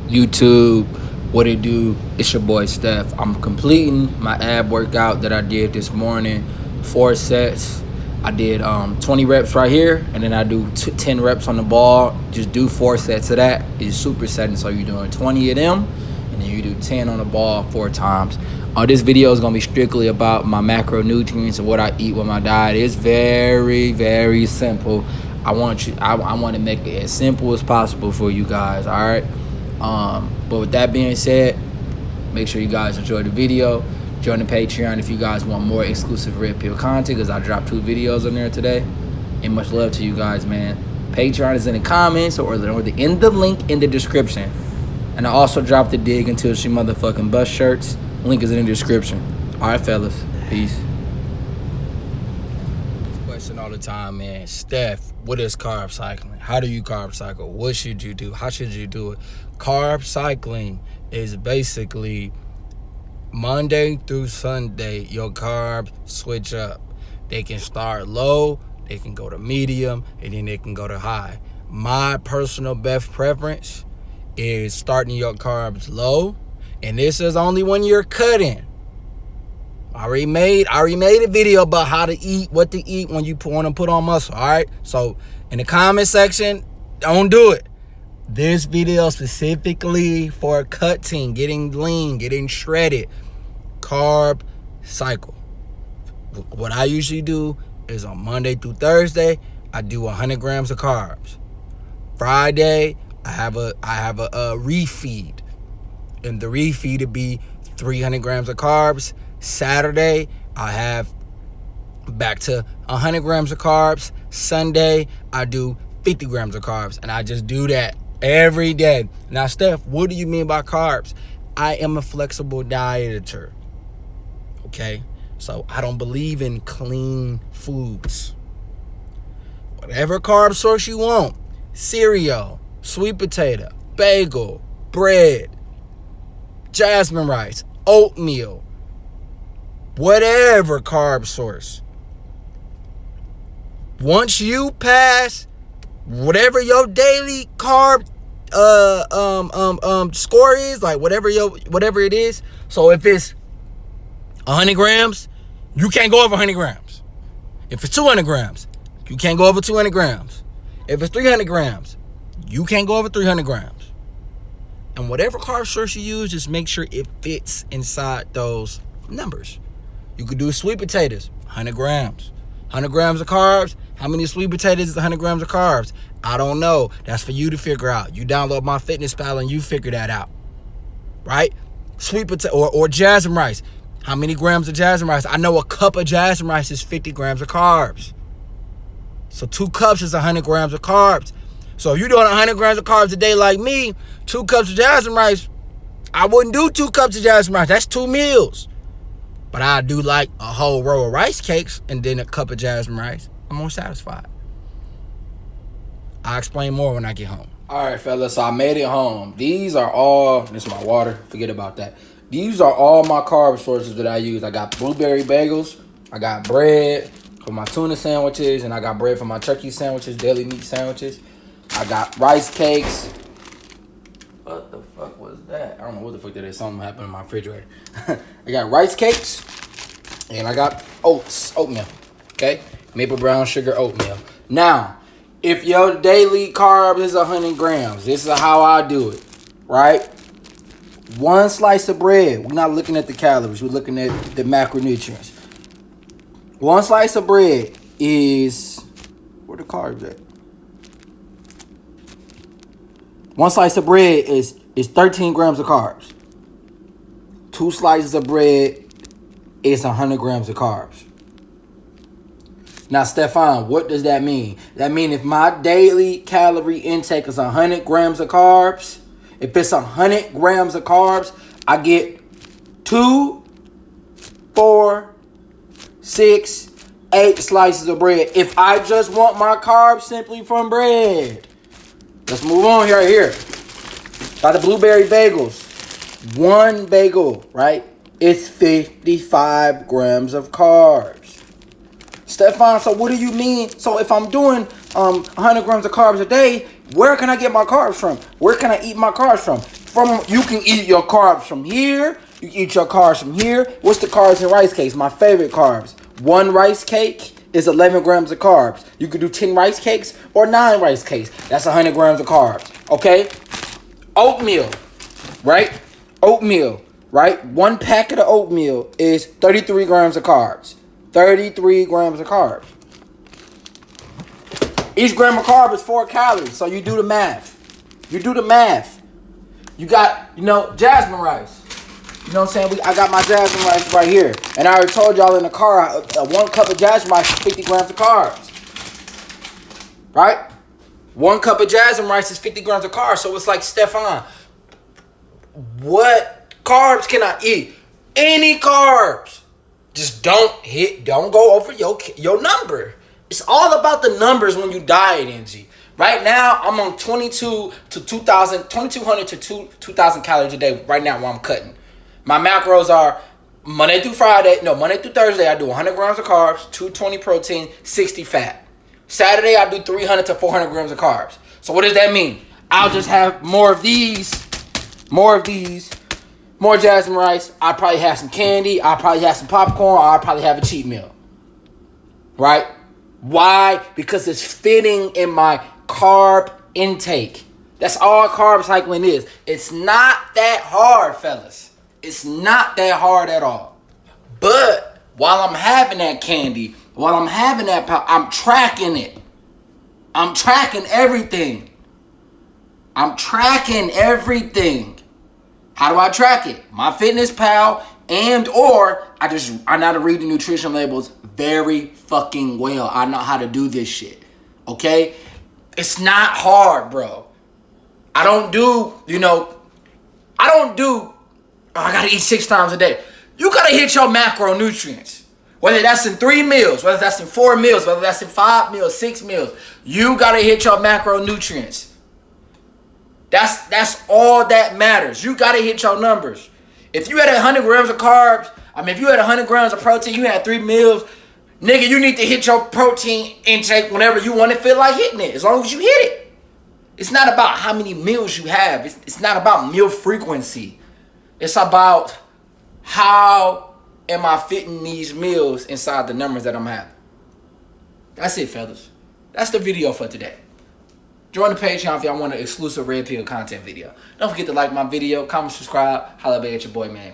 YouTube, what it do? It's your boy Steph. I'm completing my ab workout that I did this morning. 4 sets. I did 20 reps right here, and then I do 10 reps on the ball. Just do 4 sets of that. It's supersetting, so you're doing 20 of them, and then you do 10 on the ball 4 times. This video is gonna be strictly about my macronutrients and what I eat with my diet. It's very, very simple. I want to make it as simple as possible for you guys. All right. But with that being said, make sure you guys enjoy the video. Join the Patreon if you guys want more exclusive Red Pill content, because I dropped 2 videos on there today. And much love to you guys, man. Patreon is in the comments or in the link in the description. And I also dropped the Dig Until She Motherfucking Bust shirts. Link is in the description. All right, fellas. Peace. Question all the time, man. Steph, what is carb cycling? How do you carb cycle? What should you do? How should you do it? Carb cycling is basically Monday through Sunday, your carbs switch up. They can start low, they can go to medium, and then they can go to high. My personal best preference is starting your carbs low, and this is only when you're cutting. I already made a video about how to eat, what to eat when you want to put on muscle, all right? So in the comment section, don't do it. This video specifically for cutting, getting lean, getting shredded, carb cycle. What I usually do is on Monday through Thursday, I do 100 grams of carbs. Friday, I have a refeed, and the refeed would be 300 grams of carbs. Saturday, I have back to 100 grams of carbs. Sunday, I do 50 grams of carbs, and I just do that every day. Now, Steph, what do you mean by carbs? I am a flexible dieter, okay? So I don't believe in clean foods. Whatever carb source you want, cereal, sweet potato, bagel, bread, jasmine rice, oatmeal, whatever carb source. Once you pass whatever your daily carb score is, like whatever it is. So if it's 100 grams, you can't go over 100 grams. If it's 200 grams, you can't go over 200 grams. If it's 300 grams, you can't go over 300 grams. And whatever carb source you use, just make sure it fits inside those numbers. You could do sweet potatoes, 100 grams. 100 grams of carbs. How many sweet potatoes is 100 grams of carbs? I don't know. That's for you to figure out. You download my fitness pal and you figure that out. Right? Sweet potato or jasmine rice. How many grams of jasmine rice? I know a cup of jasmine rice is 50 grams of carbs. So 2 cups is 100 grams of carbs. So if you're doing 100 grams of carbs a day like me, 2 cups of jasmine rice, I wouldn't do 2 cups of jasmine rice. That's 2 meals. But I do like a whole row of rice cakes and then a cup of jasmine rice. I'm more satisfied. I'll explain more when I get home. All right, fellas, so I made it home. These are all, this is my water, forget about that. These are all my carb sources that I use. I got blueberry bagels, I got bread for my tuna sandwiches, and I got bread for my turkey sandwiches, deli meat sandwiches. I got rice cakes. What the fuck was that? I don't know what the fuck that is. Something happened in my refrigerator. I got rice cakes, and I got oatmeal, okay? Maple brown sugar oatmeal. Now, if your daily carb is 100 grams, this is how I do it, right? 1 slice of bread. We're not looking at the calories. We're looking at the macronutrients. 1 slice of bread is, where the carbs at? 1 slice of bread is 13 grams of carbs. 2 slices of bread is 100 grams of carbs. Now, Stefan, what does that mean? That means if my daily calorie intake is 100 grams of carbs, if it's 100 grams of carbs, I get 2, 4, 6, 8 slices of bread. If I just want my carbs simply from bread. Let's move on right here. Got the blueberry bagels. 1 bagel, right? It's 55 grams of carbs. Stefan, so what do you mean? So if I'm doing 100 grams of carbs a day, where can I get my carbs from? Where can I eat my carbs from? You can eat your carbs from here. You can eat your carbs from here. What's the carbs in rice cakes? My favorite carbs. 1 rice cake is 11 grams of carbs. You could do 10 rice cakes or 9 rice cakes. That's 100 grams of carbs. Okay? Oatmeal, right? Oatmeal, right? 1 packet of oatmeal is 33 grams of carbs. 33 grams of carbs. Each gram of carb is 4 calories. So you do the math. You do the math. You got, jasmine rice. You know what I'm saying? I got my jasmine rice right here. And I already told y'all in the car, 1 cup of jasmine rice is 50 grams of carbs. Right? 1 cup of jasmine rice is 50 grams of carbs. So it's like, Stefan, what carbs can I eat? Any carbs. Just don't go over your number. It's all about the numbers when you diet, NG. Right now, I'm on 2200 to 2,000 calories a day right now while I'm cutting. My macros are Monday through Thursday, I do 100 grams of carbs, 220 protein, 60 fat. Saturday, I do 300 to 400 grams of carbs. So what does that mean? I'll just have more of these, more jasmine rice. I'll probably have some candy. I'll probably have some popcorn. Or I'll probably have a cheat meal. Right? Why? Because it's fitting in my carb intake. That's all carb cycling is. It's not that hard, fellas. It's not that hard at all. But while I'm having that candy, while I'm having that pop, I'm tracking it. I'm tracking everything. I'm tracking everything. How do I track it? My Fitness Pal I know how to read the nutrition labels very fucking well. I know how to do this shit. Okay? It's not hard, bro. I gotta eat 6 times a day. You gotta hit your macronutrients. Whether that's in 3 meals, whether that's in 4 meals, whether that's in 5 meals, 6 meals. You gotta hit your macronutrients. That's all that matters. You gotta hit your numbers. If you had 100 grams of carbs, if you had 100 grams of protein, you had 3 meals, nigga, you need to hit your protein intake whenever you want to feel like hitting it, as long as you hit it. It's not about how many meals you have. It's not about meal frequency. It's about how am I fitting these meals inside the numbers that I'm having. That's it, fellas. That's the video for today. Join the Patreon if y'all want an exclusive Red Pill content video. Don't forget to like my video, comment, subscribe, holla back at your boy, man.